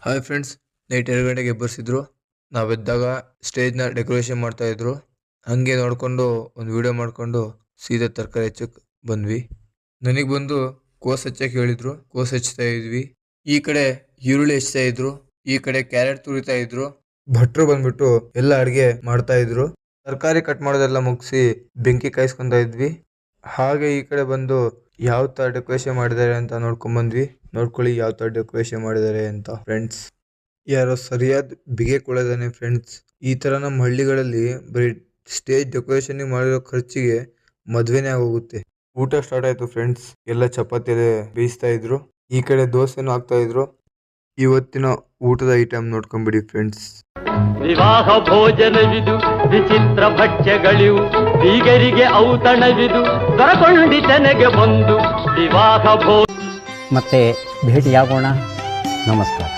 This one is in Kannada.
ಹಾಯ್ ಫ್ರೆಂಡ್ಸ್, ನೈಟ್ 2 ಗಂಟೆಗೆ ಎಬ್ಬರಿಸಿದ್ರು. ನಾವೆದ್ದಾಗ ಸ್ಟೇಜ್ನ ಡೆಕೋರೇಷನ್ ಮಾಡ್ತಾ ಇದ್ರು. ಹಂಗೆ ನೋಡ್ಕೊಂಡು ಒಂದು ವಿಡಿಯೋ ಮಾಡ್ಕೊಂಡು ಸೀದಾ ತರಕಾರಿ ಹೆಚ್ಚಕ್ಕೆ ಬಂದ್ವಿ. ನನಗೆ ಬಂದು ಕೋಸ್ ಹೆಚ್ಚಕ್ಕೆ ಹೇಳಿದ್ರು. ಕೋಸ್ ಹೆಚ್ಚ್ತಾ ಇದ್ವಿ. ಈ ಕಡೆ ಈರುಳ್ಳಿ ಹೆಚ್ಚ್ತಾ ಇದ್ರು, ಈ ಕಡೆ ಕ್ಯಾರೆಟ್ ತುರಿತಾ ಇದ್ರು. ಭಟ್ರು ಬಂದ್ಬಿಟ್ಟು ಎಲ್ಲ ಅಡುಗೆ ಮಾಡ್ತಾ ಇದ್ರು. ತರಕಾರಿ ಕಟ್ ಮಾಡೋದೆಲ್ಲ ಮುಗಿಸಿ ಬೆಂಕಿ ಕಾಯಿಸ್ಕೊಂತ ಇದ್ವಿ. ಹಾಗೆ ಈ ಕಡೆ ಬಂದು ಯಾವ ತರ ಡೆಕೋರೇಷನ್ ಮಾಡಿದ್ದಾರೆ ಅಂತ ನೋಡ್ಕೊಂಡ್ ನೋಡ್ಕೊಳ್ಳಿ ಯಾವ ತರ ಡೆಕೋರೇಷನ್ ಮಾಡಿದ್ದಾರೆ ಅಂತ ಫ್ರೆಂಡ್ಸ್. ಯಾರೋ ಸರಿಯಾದ ಬಿಗೆ ಕೊಡೋದಾನೆ ಫ್ರೆಂಡ್ಸ್. ಈ ತರ ನಮ್ಮ ಹಳ್ಳಿಗಳಲ್ಲಿ ಬರೀ ಸ್ಟೇಜ್ ಡೆಕೋರೇಷನ್ ಮಾಡಿರೋ ಖರ್ಚಿಗೆ ಮದ್ವೆನೇ ಆಗೋಗುತ್ತೆ. ಊಟ ಸ್ಟಾರ್ಟ್ ಆಯ್ತು ಫ್ರೆಂಡ್ಸ್. ಎಲ್ಲ ಚಪಾತಿ ಬೇಯಿಸ್ತಾ ಇದ್ರು, ಈ ಕಡೆ ದೋಸೆನೂ ಹಾಕ್ತಾ ಇದ್ರು. ಇವತ್ತಿನ ಊಟದ ಐಟಮ್ ನೋಡ್ಕೊಂಡ್ಬಿಡಿ ಫ್ರೆಂಡ್ಸ್. ವಿವಾಹ ಭೋಜನವಿದು, ವಿಚಿತ್ರ ಭಕ್ಷ್ಯಗಳಿವು, ಬೀಗರಿಗೆ ಔತಣವಿದು, ದೊರಕೊಂಡಿತನೆಗೆ ಒಂದು ವಿವಾಹ ಮತ್ತೆ ಭೇಟಿಯಾಗೋಣ. ನಮಸ್ಕಾರ.